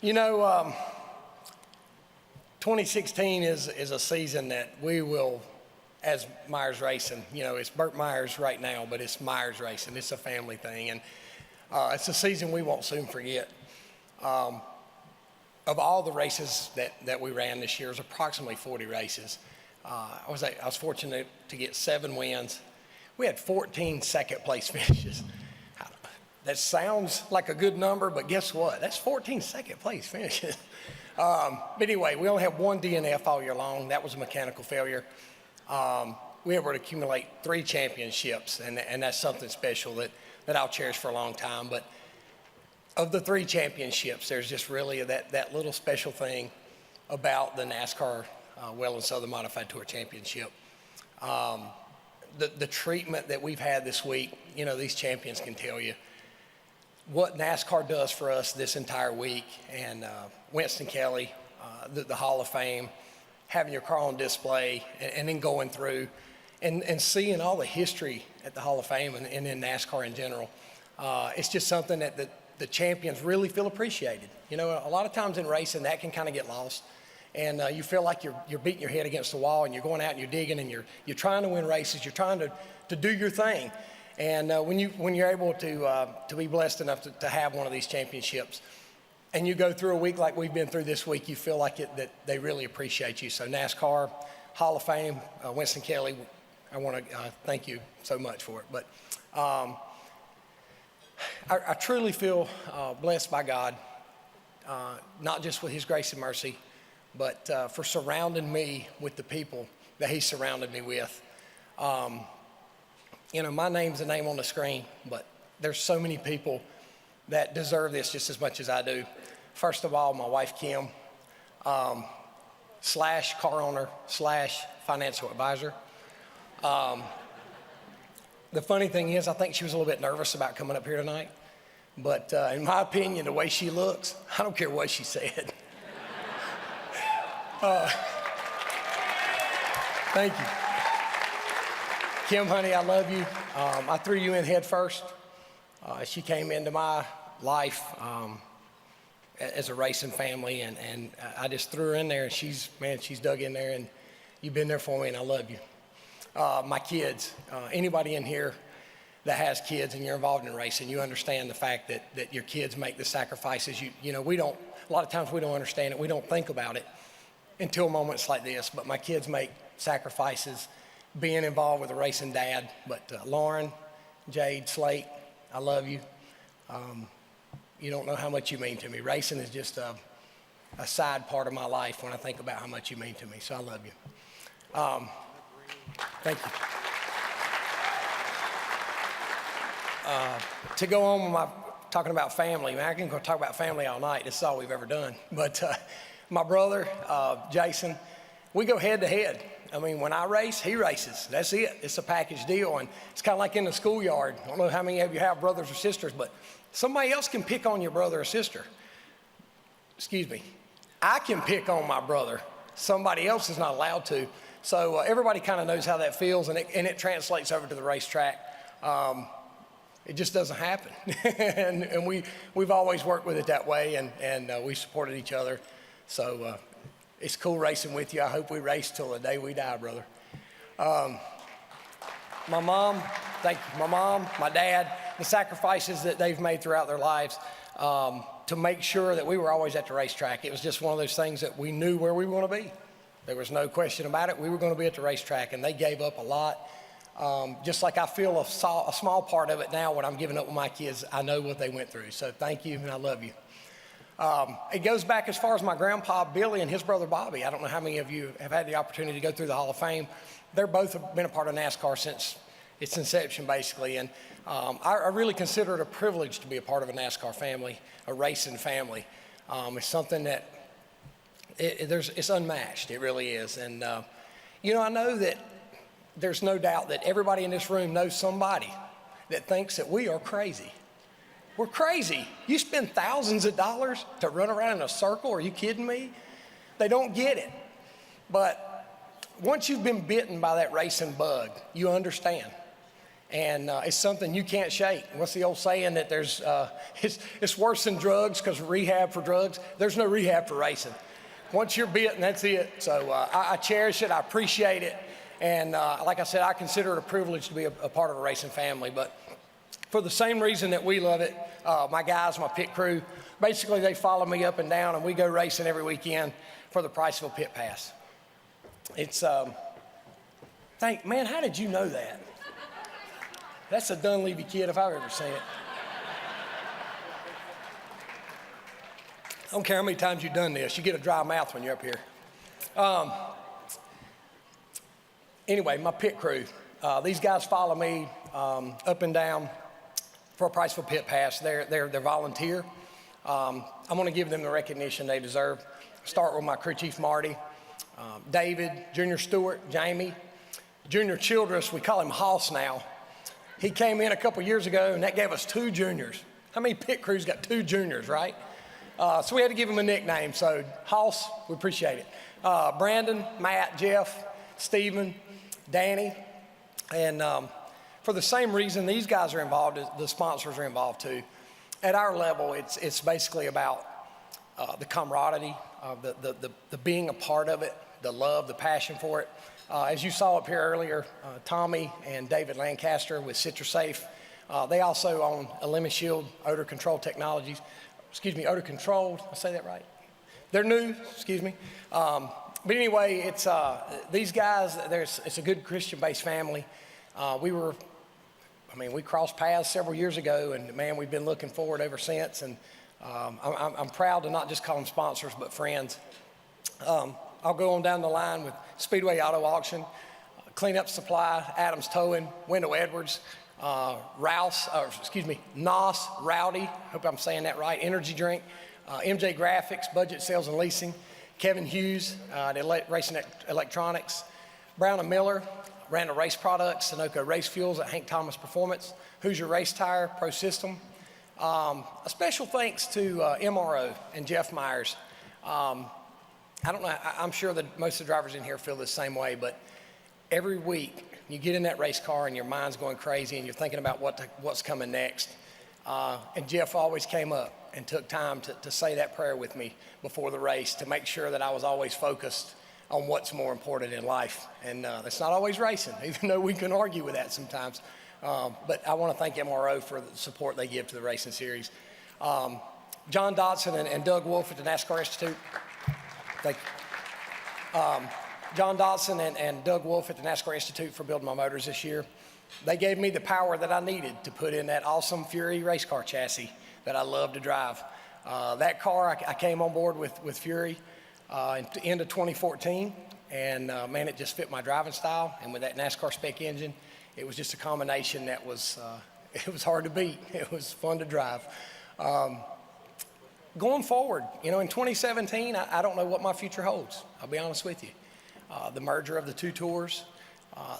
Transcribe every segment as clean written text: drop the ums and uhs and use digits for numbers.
You know, 2016 is a season that we will, as Myers Racing, you know, it's Burt Myers right now, but it's Myers Racing. It's a family thing, and it's a season we won't soon forget. Of all the races that we ran this year, it was approximately 40 races. I was fortunate to get 7 wins. We had 14 second place finishes. That sounds like a good number, but guess what? That's 14 second place finishes. But anyway, we only had 1 DNF all year long. That was a mechanical failure. We were able to accumulate 3 championships, and that's something special that I'll cherish for a long time. But of the 3 championships, there's just really that little special thing about the NASCAR Well and Southern Modified Tour Championship. The treatment that we've had this week, you know, these champions can tell you what NASCAR does for us this entire week. And Winston Kelly, the Hall of Fame, having your car on display, and then going through and seeing all the history at the Hall of Fame and in NASCAR in general. It's just something that the champions really feel appreciated. You know, a lot of times in racing that can kind of get lost, and you feel like you're beating your head against the wall, and you're going out and you're digging, and you're trying to win races, you're trying to do your thing. And when you're able to be blessed enough to have one of these championships, and you go through a week like we've been through this week, you feel like that they really appreciate you. So NASCAR Hall of Fame, Winston Kelly, I want to thank you so much for it. But I truly feel blessed by God, not just with his grace and mercy, but for surrounding me with the people that he surrounded me with. You know, my name's the name on the screen, but there's so many people that deserve this just as much as I do. First of all, my wife, Kim, slash car owner, slash financial advisor. The funny thing is, I think she was a little bit nervous about coming up here tonight, but in my opinion, the way she looks, I don't care what she said. Thank you. Kim, honey, I love you. I threw you in head first. She came into my life as a racing family, and I just threw her in there, and she's dug in there, and you've been there for me, and I love you. My kids, anybody in here that has kids and you're involved in racing, you understand the fact that your kids make the sacrifices. You know, a lot of times we don't understand it. We don't think about it until moments like this, but my kids make sacrifices being involved with a racing dad. But Lauren, Jade, Slate, I love you. You don't know how much you mean to me. Racing is just a side part of my life when I think about how much you mean to me, so I love you. Thank you. To go on with talking about family, man, I can go talk about family all night. This is all we've ever done. But my brother, Jason, we go head to head. I mean, when I race, he races. That's it. It's a package deal. And it's kind of like in the schoolyard. I don't know how many of you have brothers or sisters, but somebody else can pick on your brother or sister. Excuse me. I can pick on my brother. Somebody else is not allowed to. So everybody kind of knows how that feels, and it translates over to the racetrack. It just doesn't happen. and we've always worked with it that way, and we supported each other. So it's cool racing with you. I hope we race till the day we die, brother. My mom, my dad, the sacrifices that they've made throughout their lives to make sure that we were always at the racetrack. It was just one of those things that we knew where we were going to be. There was no question about it. We were going to be at the racetrack, and they gave up a lot. Just like I feel a small part of it now when I'm giving up with my kids. I know what they went through. So thank you, and I love you. It goes back as far as my grandpa, Billy, and his brother, Bobby. I don't know how many of you have had the opportunity to go through the Hall of Fame. They're both have been a part of NASCAR since its inception, basically. And I really consider it a privilege to be a part of a NASCAR family, a racing family. It's something that it's unmatched. It really is. And, you know, I know that there's no doubt that everybody in this room knows somebody that thinks that we are crazy. We're crazy. You spend thousands of dollars to run around in a circle. Are you kidding me? They don't get it. But once you've been bitten by that racing bug, you understand. And it's something you can't shake. What's the old saying that there's, it's worse than drugs because rehab for drugs? There's no rehab for racing. Once you're bitten, that's it. So I cherish it, I appreciate it. And like I said, I consider it a privilege to be a part of a racing family. But for the same reason that we love it, my guys, my pit crew, basically they follow me up and down and we go racing every weekend for the Priceville Pit Pass. It's, man, how did you know that? That's a Dunleavy kid if I've ever seen it. I don't care how many times you've done this, you get a dry mouth when you're up here. Anyway, my pit crew, these guys follow me up and down for a Priceville Pit Pass. They're volunteer. I'm gonna give them the recognition they deserve. Start with my crew chief, Marty, David, Junior Stewart, Jamie, Junior Childress, we call him Hoss now. He came in a couple years ago and that gave us 2 juniors. How many pit crews got 2 juniors, right? So we had to give him a nickname. So Hoss, we appreciate it. Brandon, Matt, Jeff, Stephen, Danny. And for the same reason these guys are involved, the sponsors are involved too. At our level, it's basically about the camaraderie, the being a part of it, the love, the passion for it. As you saw up here earlier, Tommy and David Lancaster with CitraSafe. They also own Shield Odor Control Technologies. Odor Control, I say that right? They're new, excuse me. But anyway, it's these guys, it's a good Christian-based family. We crossed paths several years ago, and man, we've been looking forward ever since. And I'm proud to not just call them sponsors, but friends. I'll go on down the line with Speedway Auto Auction, Cleanup Supply, Adams Towing, Wendell Edwards, Nos, Rowdy, hope I'm saying that right, Energy Drink, MJ Graphics, Budget Sales and Leasing, Kevin Hughes, Racing Electronics, Brown & Miller, Randall Race Products, Sunoco Race Fuels at Hank Thomas Performance, Hoosier Race Tire, Pro System. A special thanks to MRO and Jeff Myers. I don't know, I'm sure that most of the drivers in here feel the same way, but every week you get in that race car and your mind's going crazy and you're thinking about what's coming next. And Jeff always came up and took time to say that prayer with me before the race to make sure that I was always focused on what's more important in life. And that's not always racing, even though we can argue with that sometimes. But I want to thank MRO for the support they give to the racing series. John Dodson and Doug Wolf at the NASCAR Institute. Thank you. John Dodson and Doug Wolf at the NASCAR Institute for building my motors this year. They gave me the power that I needed to put in that awesome Fury race car chassis that I love to drive. That car, I came on board with Fury at the end of 2014, and man, it just fit my driving style. And with that NASCAR spec engine, it was just a combination that was, it was hard to beat. It was fun to drive. Going forward, in 2017, I don't know what my future holds. I'll be honest with you. The merger of the 2 tours,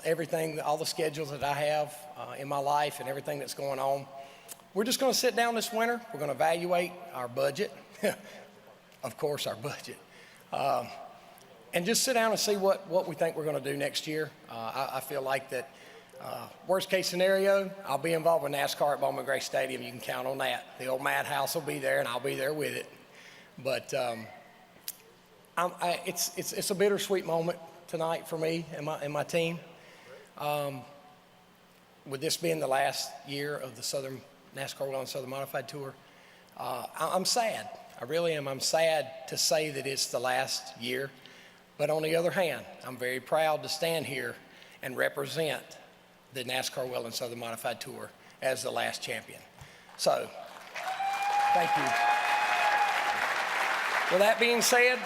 everything, all the schedules that I have in my life and everything that's going on. We're just going to sit down this winter. We're going to evaluate our budget, of course, our budget, and just sit down and see what we think we're going to do next year. I feel like that worst case scenario, I'll be involved with NASCAR at Bowman Gray Stadium. You can count on that. The old Madhouse will be there, and I'll be there with it. But it's a bittersweet moment tonight for me and my team. With this being the last year of the NASCAR Well and Southern Modified Tour, I'm sad. I really am. I'm sad to say that it's the last year. But on the other hand, I'm very proud to stand here and represent the NASCAR Well and Southern Modified Tour as the last champion. So, thank you. With that being said,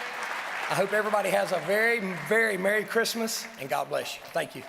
I hope everybody has a very, very Merry Christmas, and God bless you. Thank you.